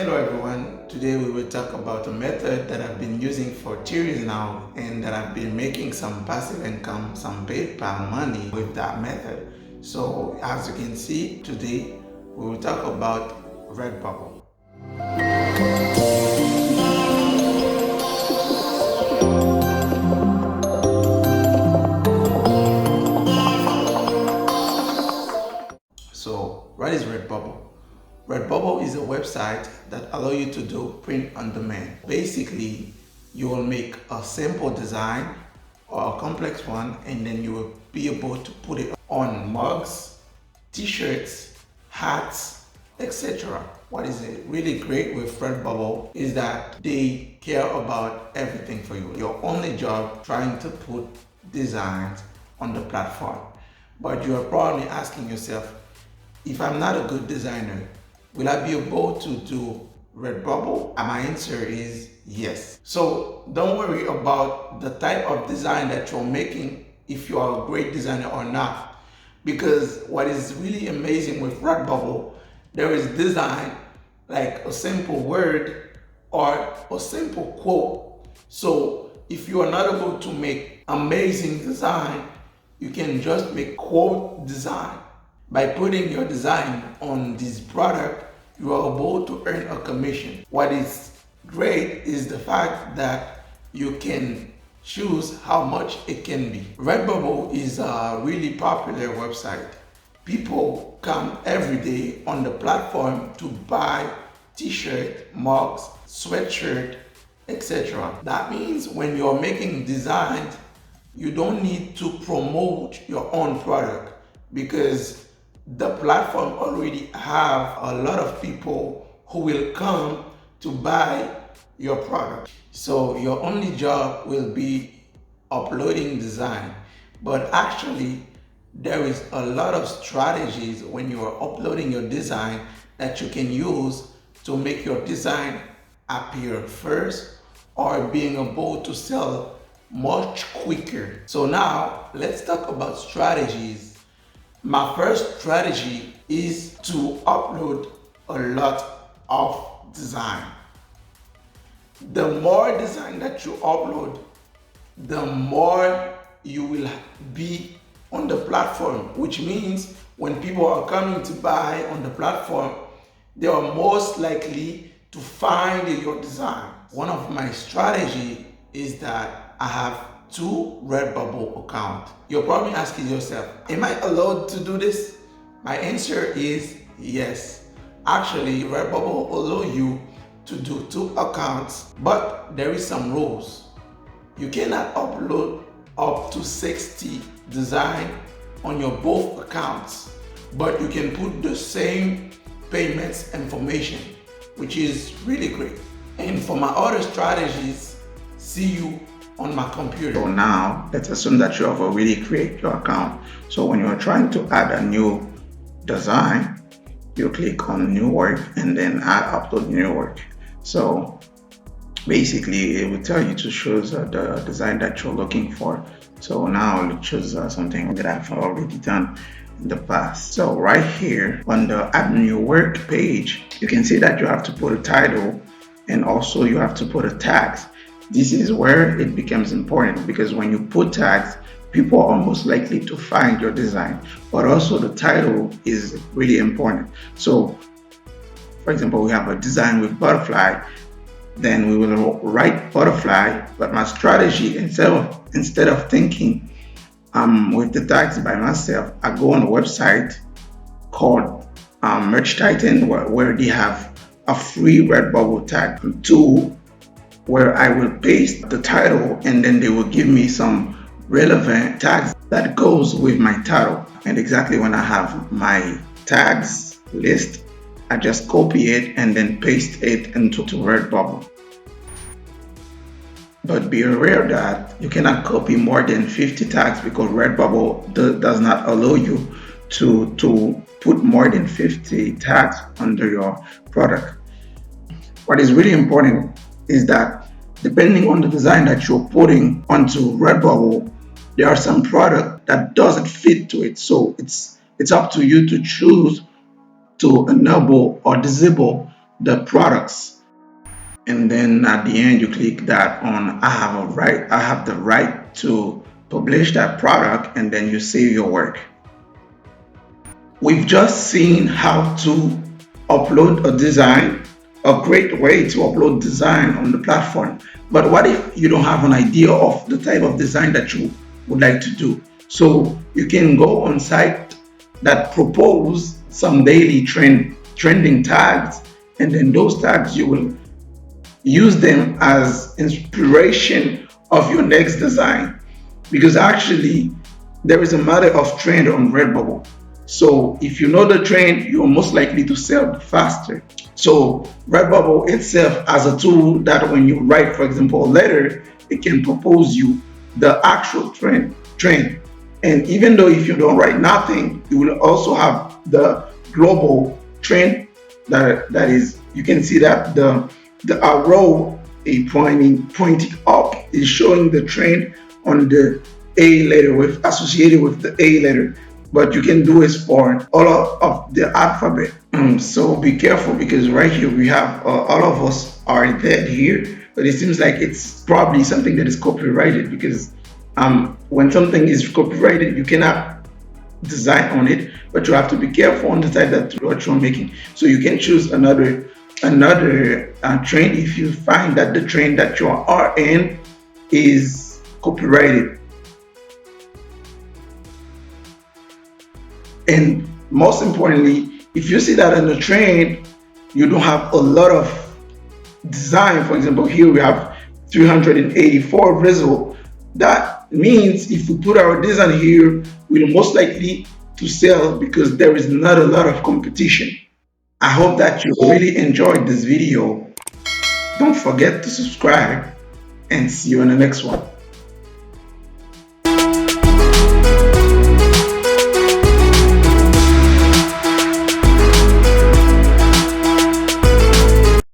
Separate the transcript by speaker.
Speaker 1: Hello everyone, today we will talk about a method that I've been using for 2 years now and that I've been making some passive income, some PayPal money with that method. So as you can see, today we will talk about Redbubble. So what is Redbubble? Redbubble is a website that allows you to do print on demand. Basically, you will make a simple design or a complex one, and then you will be able to put it on mugs, t-shirts, hats, etc. What is really great with Redbubble is that they care about everything for you. Your only job trying to put designs on the platform. But you are probably asking yourself, if I'm not a good designer, will I be able to do Redbubble? And my answer is yes. So don't worry about the type of design that you're making, if you are a great designer or not. Because what is really amazing with Redbubble, there is design like a simple word or a simple quote. So if you are not able to make amazing design, you can just make quote design. By putting your design on this product, you are able to earn a commission. What is great is the fact that you can choose how much it can be. Redbubble is a really popular website. People come every day on the platform to buy t-shirt, mugs, sweatshirt, etc. That means when you're making designs, you don't need to promote your own product because the platform already have a lot of people who will come to buy your product. So your only job will be uploading design. But actually, there is a lot of strategies when you are uploading your design that you can use to make your design appear first or being able to sell much quicker. So now let's talk about strategies. My first strategy is to upload a lot of design. The more design that you upload, the more you will be on the platform, which means when people are coming to buy on the platform, they are most likely to find your design. One of my strategy is that I have 2 Redbubble accounts. You're probably asking yourself, am I allowed to do this? My answer is yes. Actually, Redbubble allow you to do 2 accounts, but there is some rules. You cannot upload up to 60 design on your both accounts, but you can put the same payments information, which is really great. And for my other strategies, see you on my computer. So now let's assume that you have already created your account. So when you're trying to add a new design, you click on new work and then add upload new work. So basically it will tell you to choose the design that you're looking for. So now I'll choose something that I've already done in the past. So right here on the add new work page, you can see that you have to put a title and also you have to put a tags. This is where it becomes important because when you put tags, people are most likely to find your design, but also the title is really important. So for example, we have a design with butterfly, then we will write butterfly, but my strategy, instead of thinking with the tags by myself, I go on a website called Merch Titan where they have a free Redbubble tag tool where I will paste the title and then they will give me some relevant tags that goes with my title. And exactly when I have my tags list, I just copy it and then paste it into Redbubble. But be aware that you cannot copy more than 50 tags because Redbubble does not allow you to put more than 50 tags under your product. What is really important is that depending on the design that you're putting onto Redbubble, there are some product that doesn't fit to it. So it's up to you to choose to enable or disable the products. And then at the end you click that on I have the right to publish that product, and then you save your work. We've just seen how to upload a design, a great way to upload design on the platform. But what if you don't have an idea of the type of design that you would like to do? So you can go on site that propose some daily trending tags, and then those tags you will use them as inspiration of your next design, because actually there is a matter of trend on Redbubble. So if you know the trend, you're most likely to sell faster. So Redbubble itself as a tool that when you write, for example, a letter, it can propose you the actual trend. And even though if you don't write nothing, you will also have the global trend that is, you can see that the arrow pointing up is showing the trend on the A letter with associated with the A letter, but you can do it for all of the alphabet. So be careful, because right here we have all of us are dead here, but it seems like it's probably something that is copyrighted, because when something is copyrighted, you cannot design on it, but you have to be careful on the side that what you're making. So you can choose another trend if you find that the trend that you are in is copyrighted. And most importantly, if you see that in the trend you don't have a lot of design, for example, here we have 384 result, that means if we put our design here, we'll most likely to sell because there is not a lot of competition. I hope that you really enjoyed this video. Don't forget to subscribe, and see you in the next one.